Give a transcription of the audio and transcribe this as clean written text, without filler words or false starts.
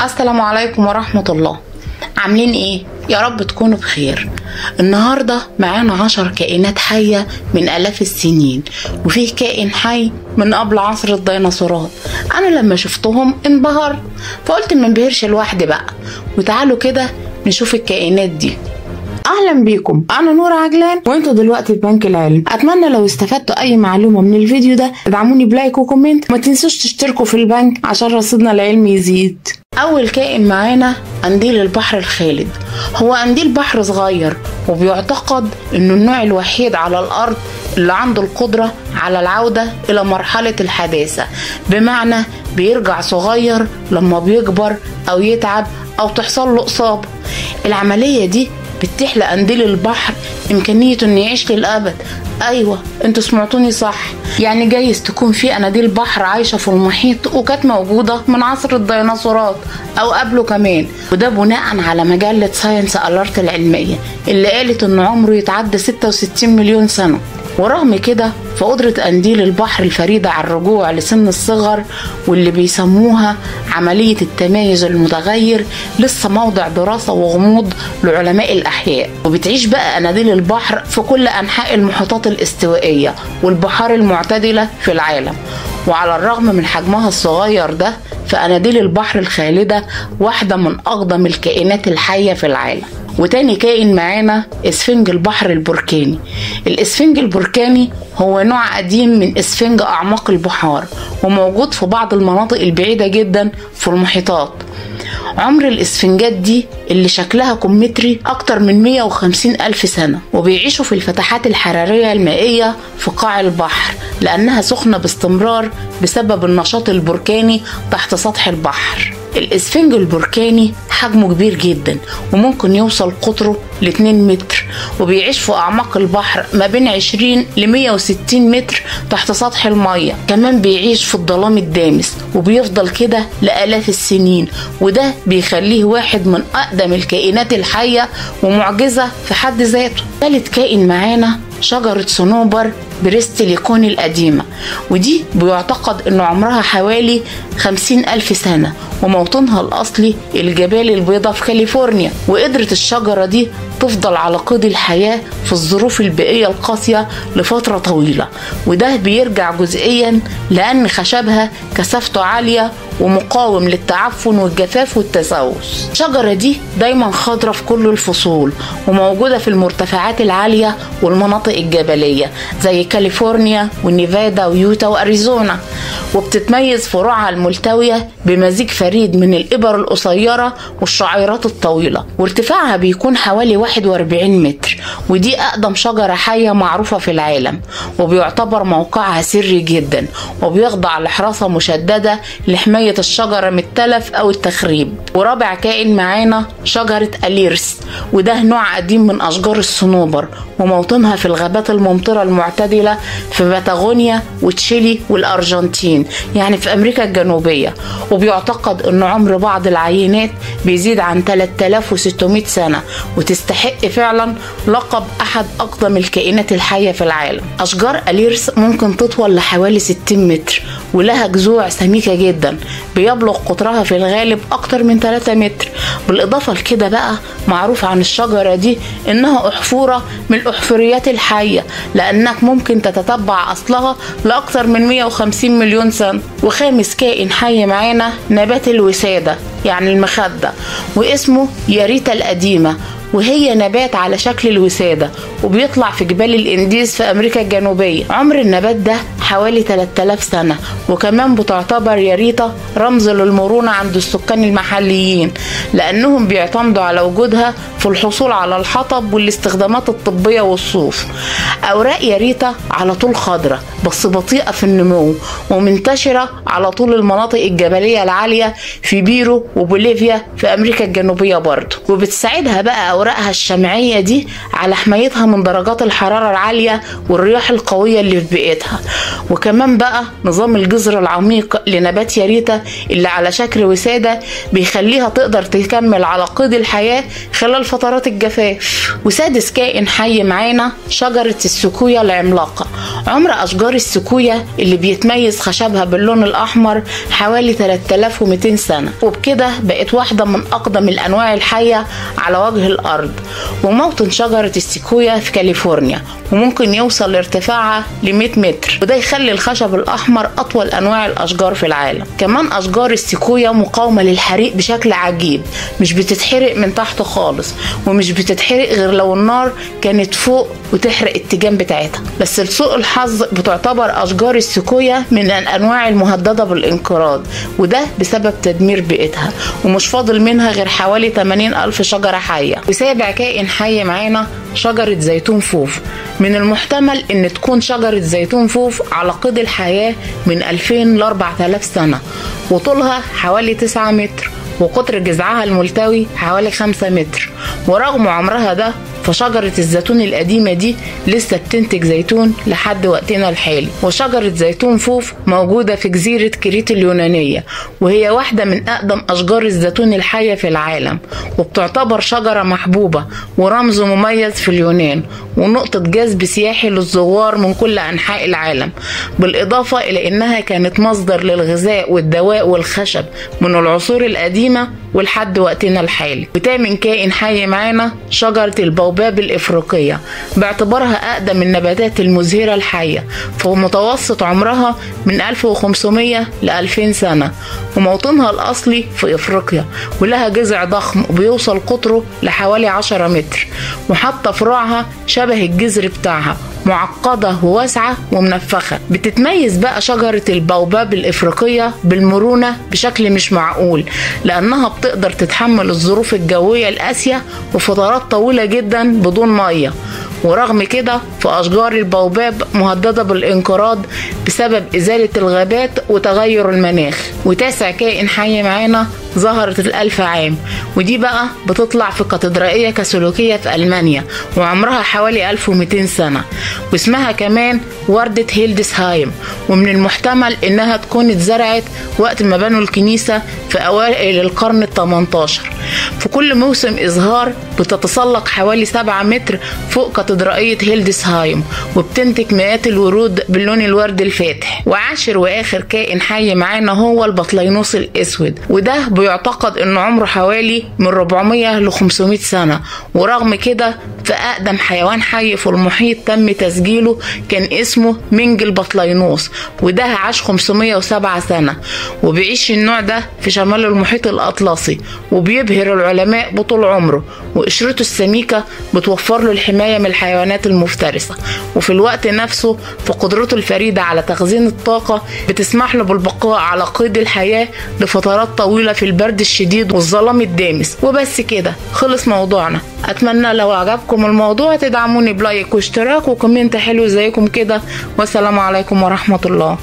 السلام عليكم ورحمة الله. عاملين ايه؟ يا رب تكونوا بخير. النهاردة معانا 10 كائنات حية من آلاف السنين، وفيه كائن حي من قبل عصر الديناصورات. انا لما شفتهم انبهرت، فقلت منبهرش لوحدي بقى، وتعالوا كده نشوف الكائنات دي. اهلا بيكم، انا نور عجلان وانتوا دلوقتي في بنك العلم. اتمنى لو استفدتوا اي معلومه من الفيديو ده ادعموني بلايك وكومنت، ما تنسوش تشتركوا في البنك عشان رصيدنا العلمي يزيد. اول كائن معانا قنديل البحر الخالد. هو قنديل بحر صغير، وبيعتقد انه النوع الوحيد على الارض اللي عنده القدره على العوده الى مرحله الحداثه، بمعنى بيرجع صغير لما بيكبر او يتعب او تحصل له اصابه. العمليه دي بتتيح لقنديل البحر إمكانية إنه يعيش للأبد. أيوة انتوا سمعتوني صح، يعني جايز تكون في قناديل بحر عايشة في المحيط وكانت موجودة من عصر الديناصورات أو قبله كمان، وده بناء على مجلة ساينس ألارت العلمية اللي قالت إن عمره يتعدى 66 مليون سنة. ورغم كده فقدرة قنديل البحر الفريدة على الرجوع لسن الصغر واللي بيسموها عملية التمايز المتغير لسه موضع دراسة وغموض لعلماء الأحياء. وبتعيش بقى قناديل البحر في كل أنحاء المحيطات الاستوائية والبحار المعتدلة في العالم. وعلى الرغم من حجمها الصغير ده، فقناديل البحر الخالدة واحدة من أقدم الكائنات الحية في العالم. وتاني كائن معانا اسفنج البحر البركاني. الاسفنج البركاني هو نوع قديم من اسفنج اعماق البحار، وموجود في بعض المناطق البعيدة جدا في المحيطات. عمر الاسفنجات دي اللي شكلها كمثري اكتر من 150 الف سنة، وبيعيشوا في الفتحات الحرارية المائية في قاع البحر لانها سخنة باستمرار بسبب النشاط البركاني تحت سطح البحر. الاسفنج البركاني حجمه كبير جدا، وممكن يوصل قطره ل 2 متر، وبيعيش في أعماق البحر ما بين 20 ل 160 متر تحت سطح المية. كمان بيعيش في الظلام الدامس، وبيفضل كده لآلاف السنين، وده بيخليه واحد من أقدم الكائنات الحية ومعجزة في حد ذاته. ثالث كائن معانا شجرة صنوبر بريستليكون القديمة، ودي بيعتقد أن عمرها حوالي 50 ألف سنة، وموطنها الأصلي الجبال البيضاء في كاليفورنيا. وقدرت الشجرة دي تفضل على قيد الحياة في الظروف البيئية القاسية لفترة طويلة، وده بيرجع جزئيا لأن خشبها كثافته عالية ومقاوم للتعفن والجفاف والتسوس. الشجرة دي دايما خضرة في كل الفصول، وموجودة في المرتفعات العالية والمناطق الجبلية زي كاليفورنيا ونيفادا ويوتا وأريزونا. وبتتميز فروعها الملتوية بمزيج فريد من الإبر القصيرة والشعيرات الطويلة، وارتفاعها بيكون حوالي 41 متر، ودي أقدم شجرة حية معروفة في العالم، وبيعتبر موقعها سري جدا، وبيخضع لحراسة مشددة لحماية الشجرة من التلف أو التخريب. ورابع كائن معانا شجرة أليرس، وده نوع قديم من أشجار الصنوبر، وموطنها في الغابات الممطرة المعتدلة في باتاغونيا وتشيلي والأرجنتين، يعني في أمريكا الجنوبية. وبيعتقد أن عمر بعض العينات بيزيد عن 3600 سنة، وتستحق فعلا لقب أحد أقدم الكائنات الحية في العالم. أشجار أليرس ممكن تطول لحوالي 60 متر، ولها جذوع سميكة جدا بيبلغ قطرها في الغالب أكتر من 3 متر. بالإضافة لكده بقى معروف عن الشجرة دي إنها أحفورة من الأحفوريات الحية، لأنك ممكن تتتبع أصلها لأكثر من 150 مليون سنة. وخامس كائن حي معانا نبات الوسادة، يعني المخدة، واسمه ياريتا القديمة، وهي نبات على شكل الوسادة، وبيطلع في جبال الانديز في أمريكا الجنوبية. عمر النبات ده حوالي 3000 سنة، وكمان بتعتبر ياريتا رمز للمرونة عند السكان المحليين، لأنهم بيعتمدوا على وجودها في الحصول على الحطب والاستخدامات الطبية والصوف. أوراق ياريتا على طول خضرة بس بطيئة في النمو، ومنتشرة على طول المناطق الجبلية العالية في بيرو وبوليفيا في أمريكا الجنوبية برضه. وبتساعدها بقى أوراقها الشمعية دي على حمايتها من درجات الحرارة العالية والرياح القوية اللي في بيئتها. وكمان بقى نظام الجذر العميق لنبات ياريتا اللي على شكل وسادة بيخليها تقدر تكمل على قيد الحياة خلال فترات الجفاف. وسادس كائن حي معانا شجرة السكويا العملاقة. عمر أشجار السكويا اللي بيتميز خشبها باللون الأحمر حوالي 3200 سنة، وبكده بقت واحدة من أقدم الأنواع الحية على وجه الأرض. وموطن شجرة السكويا في كاليفورنيا، وممكن يوصل لارتفاعها ل 100 متر، وده يخلي الخشب الأحمر أطول أنواع الأشجار في العالم. كمان أشجار السكويا مقاومة للحريق بشكل عجيب، مش بتتحرق من تحت خالص، ومش بتتحرق غير لو النار كانت فوق وتحرق التيجان بتاعتها. بس لسوء الحظ بتعتبر أشجار السكويا من الأنواع المهددة بالانقراض، وده بسبب تدمير بيئتها، ومش فاضل منها غير حوالي 80,000 شجرة حية. وسابع كائن حي معانا شجرة زيتون فوف. من المحتمل ان تكون شجرة زيتون فوف على قيد الحياة من 2000 ل 4000 سنة، وطولها حوالي 9 متر، وقطر جذعها الملتوي حوالي 5 متر. ورغم عمرها ده فشجرة الزيتون القديمة دي لسه بتنتج زيتون لحد وقتنا الحالي. وشجرة زيتون فوف موجودة في جزيرة كريت اليونانية، وهي واحدة من أقدم أشجار الزيتون الحية في العالم، وبتعتبر شجرة محبوبة ورمز مميز في اليونان، ونقطة جذب سياحي للزوار من كل أنحاء العالم، بالإضافة إلى أنها كانت مصدر للغذاء والدواء والخشب من العصور القديمة ولحد وقتنا الحالي. وتامن كائن حي معانا شجرة البوباب الإفريقية، باعتبارها أقدم النباتات المزهرة الحية، فمتوسط عمرها من 1500 ل 2000 سنة، وموطنها الأصلي في إفريقيا، ولها جذع ضخم وبيوصل قطره لحوالي 10 متر، وحتى فروعها شبه الجذر بتاعها، معقدة وواسعة ومنفخة. بتتميز بقى شجرة البوباب الإفريقية بالمرونة بشكل مش معقول، لأنها بتقدر تتحمل الظروف الجوية القاسية وفترات طويلة جدا بدون مية. ورغم كده فأشجار البوباب مهددة بالانقراض بسبب إزالة الغابات وتغير المناخ. وتاسع كائن حي معانا زهرة الألف عام، ودي بقى بتطلع في كاتدرائية كاثوليكية في ألمانيا، وعمرها حوالي 1200 سنة، واسمها كمان وردة هيلدسهايم. ومن المحتمل إنها تكون اتزرعت وقت ما بنوا الكنيسة في أوائل القرن ال18. في كل موسم إزهار بتتسلق حوالي 7 متر فوق كاتدرائية هيلدسهايم، وبتنتج مئات الورود باللون الورد الفاتح. وعاشر وآخر كائن حي معانا هو البطلينوس الأسود، وده بيعتقد إن عمره حوالي من 400 ل 500 سنة. ورغم كده فأقدم حيوان حي في المحيط تم تسجيله كان اسمه منج البطلينوس، وده عاش 507 سنة، وبيعيش النوع ده في شمال المحيط الأطلسي، وبيبهر العلماء بطول عمره، وقشرته السميكة بتوفر له الحماية من الحيوانات المفترسة، وفي الوقت نفسه فقدرته الفريدة على تخزين الطاقة بتسمح له بالبقاء على قيد الحياة لفترات طويلة في البرد الشديد والظلام الدامس. وبس كده خلص موضوعنا. أتمنى لو عجبكم الموضوع تدعموني بلايك واشتراك وكومنت حلو زيكم كده، والسلام عليكم ورحمة الله.